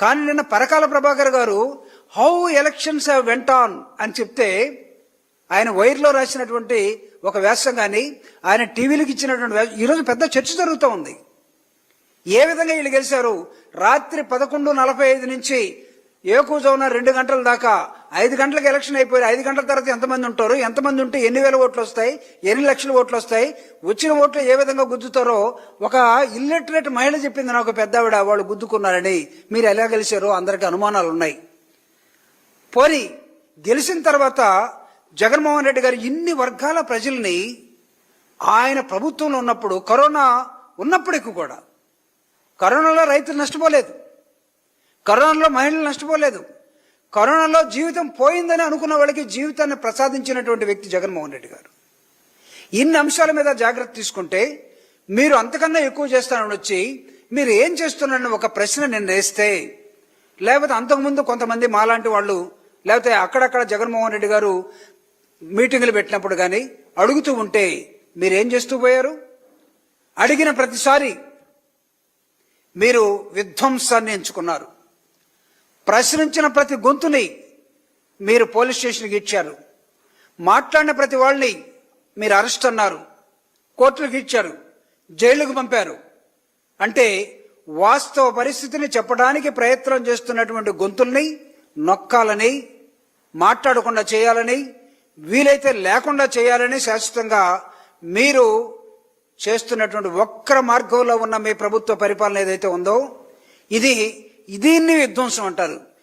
కానీ నిన్న పరకాల ప్రభాకర్ గారు how elections have went on అని చెప్తే ఆయన వైర్లో రాసినటువంటి ఒక వ్యాసం కానీ ఆయన టీవీలకు ఇచ్చినటువంటి ఈరోజు పెద్ద చర్చ జరుగుతూ ఉంది. ఏ విధంగా వీళ్ళు గెలిచారు? రాత్రి 11:45 నుంచి ఏకూజవున 2 గంటల దాకా 5 గంటలకు ఎలక్షన్ అయిపోయి 5 గంటల తర్వాత ఎంతమంది ఉంటారు, ఎంతమంది ఉంటే ఎన్ని వేల ఓట్లు వస్తాయి, ఎన్ని లక్షల ఓట్లు వస్తాయి, వచ్చిన ఓట్లు ఏ విధంగా గుద్దుతారో ఒక ఇల్లిటరేట్ మహిళ చెప్పింది నాకు పెద్దావిడ, వాళ్ళు గుద్దుకున్నారని. మీరు ఎలా గెలిచారో అందరికీ అనుమానాలు ఉన్నాయి. పోనీ గెలిచిన తర్వాత జగన్మోహన్ రెడ్డి గారు ఇన్ని వర్గాల ప్రజల్ని ఆయన ప్రభుత్వంలో ఉన్నప్పుడు, కరోనా ఉన్నప్పటికీ కూడా, కరోనాలో రైతులు నష్టపోలేదు, కరోనాలో మహిళలు నష్టపోలేదు, కరోనాలో జీవితం పోయిందని అనుకున్న వాళ్ళకి జీవితాన్ని ప్రసాదించినటువంటి వ్యక్తి జగన్మోహన్ రెడ్డి గారు. ఇన్ని అంశాల మీద జాగ్రత్త తీసుకుంటే మీరు అంతకన్నా ఎక్కువ చేస్తానని వచ్చి మీరు ఏం చేస్తున్నారని ఒక ప్రశ్న నేను వేస్తే, లేకపోతే అంతకుముందు కొంతమంది మాలాంటి వాళ్ళు, లేకపోతే అక్కడక్కడ జగన్మోహన్ రెడ్డి గారు మీటింగులు పెట్టినప్పుడు కానీ అడుగుతూ ఉంటే మీరేం చేస్తూ పోయారు? అడిగిన ప్రతిసారి మీరు విధ్వంసాన్ని ఎంచుకున్నారు. ప్రశ్నించిన ప్రతి గొంతుని మీరు పోలీస్ స్టేషన్కి ఇచ్చారు. మాట్లాడిన ప్రతి వాళ్ళని మీరు అరెస్ట్ అన్నారు, కోర్టులకు ఇచ్చారు, జైలుకు పంపారు. అంటే వాస్తవ పరిస్థితిని చెప్పడానికి ప్రయత్నం చేస్తున్నటువంటి గొంతుల్ని నొక్కాలని, మాట్లాడకుండా చేయాలని, వీలైతే లేకుండా చేయాలని శాశ్వతంగా మీరు చేస్తున్నటువంటి వక్ర మార్గంలో ఉన్న మీ ప్రభుత్వ పరిపాలన ఏదైతే ఉందో దీన్ని విధ్వంసం అంటారు.